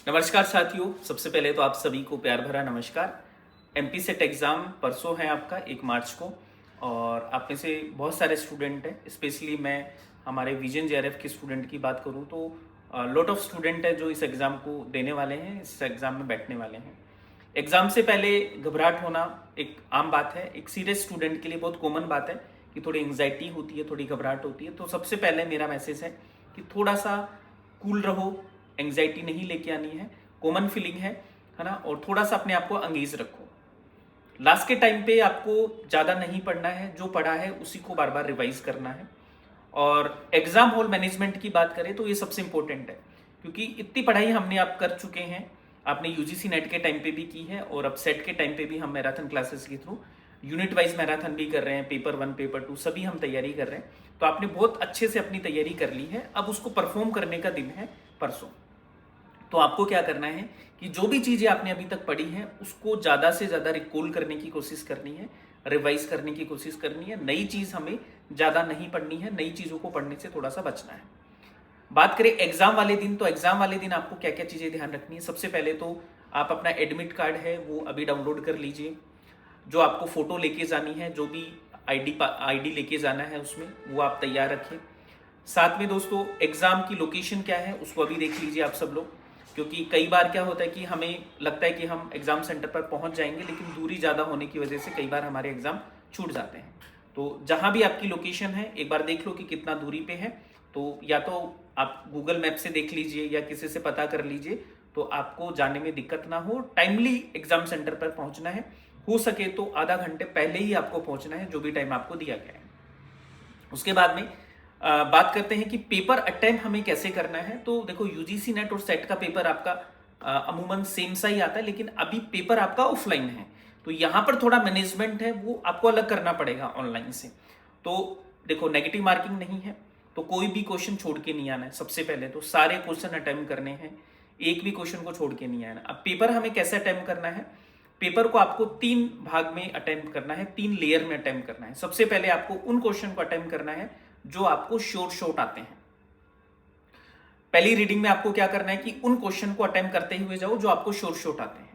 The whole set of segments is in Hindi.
नमस्कार साथियों, सबसे पहले तो आप सभी को प्यार भरा नमस्कार। एमपी सेट एग्ज़ाम परसों है आपका 1 मार्च को और आप में से बहुत सारे स्टूडेंट हैं। स्पेशली मैं हमारे विजन जेआरएफ के स्टूडेंट की बात करूं तो लॉट ऑफ स्टूडेंट है जो इस एग्ज़ाम को देने वाले हैं, इस एग्ज़ाम में बैठने वाले हैं। एग्ज़ाम से पहले घबराहट होना एक आम बात है, एक सीरियस स्टूडेंट के लिए बहुत कॉमन बात है कि थोड़ी एंग्जाइटी होती है, थोड़ी घबराहट होती है। तो सबसे पहले मेरा मैसेज है कि थोड़ा सा कूल रहो, एंग्जाइटी नहीं लेके आनी है, कॉमन फीलिंग है ना। और थोड़ा सा अपने आप को अंगेज रखो। लास्ट के टाइम पे आपको ज़्यादा नहीं पढ़ना है, जो पढ़ा है उसी को बार बार रिवाइज करना है। और एग्जाम हॉल मैनेजमेंट की बात करें तो ये सबसे इंपॉर्टेंट है, क्योंकि इतनी पढ़ाई हमने आप कर चुके हैं। आपने यूजीसी नेट के टाइम पे भी की है और अब सेट के टाइम पे भी हम मैराथन क्लासेस के थ्रू यूनिट वाइज मैराथन भी कर रहे हैं, पेपर 1 पेपर 2 सभी हम तैयारी कर रहे हैं। तो आपने बहुत अच्छे से अपनी तैयारी कर ली है, अब उसको परफॉर्म करने का दिन है परसों। तो आपको क्या करना है कि जो भी चीज़ें आपने अभी तक पढ़ी हैं उसको ज़्यादा से ज़्यादा रिकॉल करने की कोशिश करनी है, रिवाइज करने की कोशिश करनी है। नई चीज़ हमें ज़्यादा नहीं पढ़नी है, नई चीज़ों को पढ़ने से थोड़ा सा बचना है। बात करें एग्जाम वाले दिन, तो एग्जाम वाले दिन आपको क्या क्या चीज़ें ध्यान रखनी है। सबसे पहले तो आप अपना एडमिट कार्ड है वो अभी डाउनलोड कर लीजिए। जो आपको फोटो लेके जानी है, जो भी आईडी लेके जाना है उसमें, वो आप तैयार रखें। साथ में दोस्तों एग्जाम की लोकेशन क्या है उसको अभी देख लीजिए आप सब लोग, क्योंकि कई बार क्या होता है कि हमें लगता है कि हम एग्जाम सेंटर पर पहुंच जाएंगे, लेकिन दूरी ज़्यादा होने की वजह से कई बार हमारे एग्जाम छूट जाते हैं। तो जहां भी आपकी लोकेशन है एक बार देख लो कि कितना दूरी पे है। तो या तो आप गूगल मैप से देख लीजिए या किसी से पता कर लीजिए, तो आपको जाने में दिक्कत ना हो। टाइमली एग्जाम सेंटर पर पहुंचना है, हो सके तो आधा घंटे पहले ही आपको पहुंचना है, जो भी टाइम आपको दिया गया है। उसके बाद में बात करते हैं कि पेपर अटेम्प्ट हमें कैसे करना है। तो देखो यूजीसी नेट और सेट का पेपर आपका अमूमन सेम सा ही आता है, लेकिन अभी पेपर आपका ऑफलाइन है। तो यहाँ पर थोड़ा मैनेजमेंट है वो आपको अलग करना पड़ेगा ऑनलाइन से। तो देखो नेगेटिव मार्किंग नहीं है, तो कोई भी क्वेश्चन छोड़ के नहीं आना है। सबसे पहले तो सारे क्वेश्चन अटेम्प्ट करने हैं, एक भी क्वेश्चन को छोड़ के नहीं आना। अब पेपर हमें कैसे अटेम्प्ट करना है, पेपर को आपको 3 भाग में अटेम्प्ट करना है, 3 लेयर में अटेम्प्ट करना है। सबसे पहले आपको उन क्वेश्चन को अटेम्प्ट करना है जो आपको श्योर शॉट आते हैं। पहली रीडिंग में आपको क्या करना है कि उन क्वेश्चन को अटेम्प्ट करते हुए जाओ जो आपको श्योर शॉट आते हैं।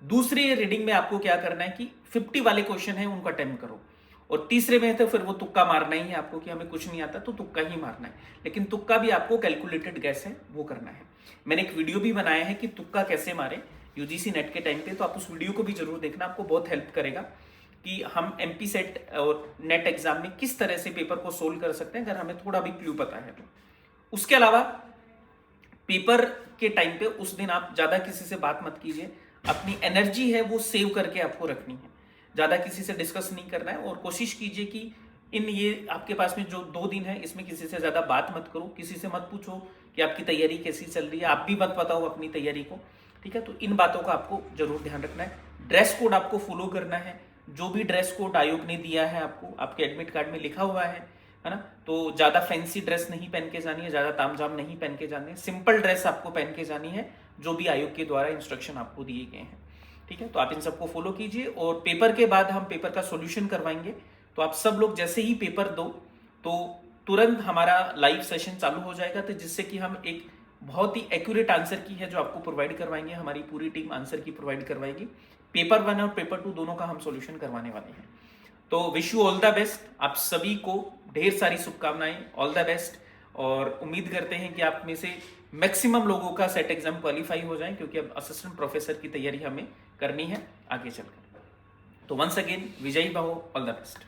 दूसरी रीडिंग में आपको क्या करना है कि 50 वाले क्वेश्चन है उनको अटेम्प्ट करो। और तीसरे में तो फिर वो तुक्का मारना ही है आपको, कि हमें कुछ नहीं आता तो तुक्का ही मारना है, लेकिन तुक्का भी आपको कैलकुलेटेड गैस है वो करना है। मैंने एक वीडियो भी बनाया है कि तुक्का कैसे मारे यूजीसी नेट के टाइम पे, तो आप उस वीडियो को भी जरूर देखना, आपको बहुत हेल्प करेगा कि हम एमपी सेट और नेट एग्जाम में किस तरह से पेपर को सोल्व कर सकते हैं अगर हमें थोड़ा भी क्लू पता है तो। उसके अलावा पेपर के टाइम पे उस दिन आप ज़्यादा किसी से बात मत कीजिए, अपनी एनर्जी है वो सेव करके आपको रखनी है। ज़्यादा किसी से डिस्कस नहीं करना है और कोशिश कीजिए कि ये आपके पास में जो 2 दिन है इसमें किसी से ज़्यादा बात मत करो, किसी से मत पूछो कि आपकी तैयारी कैसी चल रही है, आप भी मत बताओ अपनी तैयारी को, ठीक है। तो इन बातों का आपको जरूर ध्यान रखना है। ड्रेस कोड आपको फॉलो करना है, जो भी ड्रेस कोड आयोग ने दिया है आपको, आपके एडमिट कार्ड में लिखा हुआ है ना। तो ज़्यादा फैंसी ड्रेस नहीं पहन के जानी है, ज़्यादा तामझाम नहीं पहन के जानी है, सिंपल ड्रेस आपको पहन के जानी है, जो भी आयोग के द्वारा इंस्ट्रक्शन आपको दिए गए हैं, ठीक है। तो आप इन सबको फॉलो कीजिए और पेपर के बाद हम पेपर का सॉल्यूशन करवाएंगे। तो आप सब लोग जैसे ही पेपर दो तो तुरंत हमारा लाइव सेशन चालू हो जाएगा, तो जिससे कि हम एक बहुत ही एक्यूरेट आंसर की है जो आपको प्रोवाइड करवाएंगे, हमारी पूरी टीम आंसर की प्रोवाइड करवाएगी। पेपर 1 और पेपर 2 दोनों का हम सॉल्यूशन करवाने वाले हैं। तो wish you all the best, आप सभी को ढेर सारी शुभकामनाएं, ऑल द बेस्ट। और उम्मीद करते हैं कि आप में से मैक्सिमम लोगों का सेट एग्जाम क्वालिफाई हो जाए, क्योंकि अब असिस्टेंट प्रोफेसर की तैयारी हमें करनी है आगे चलकर। तो वंस अगेन विजयी भव, ऑल द बेस्ट।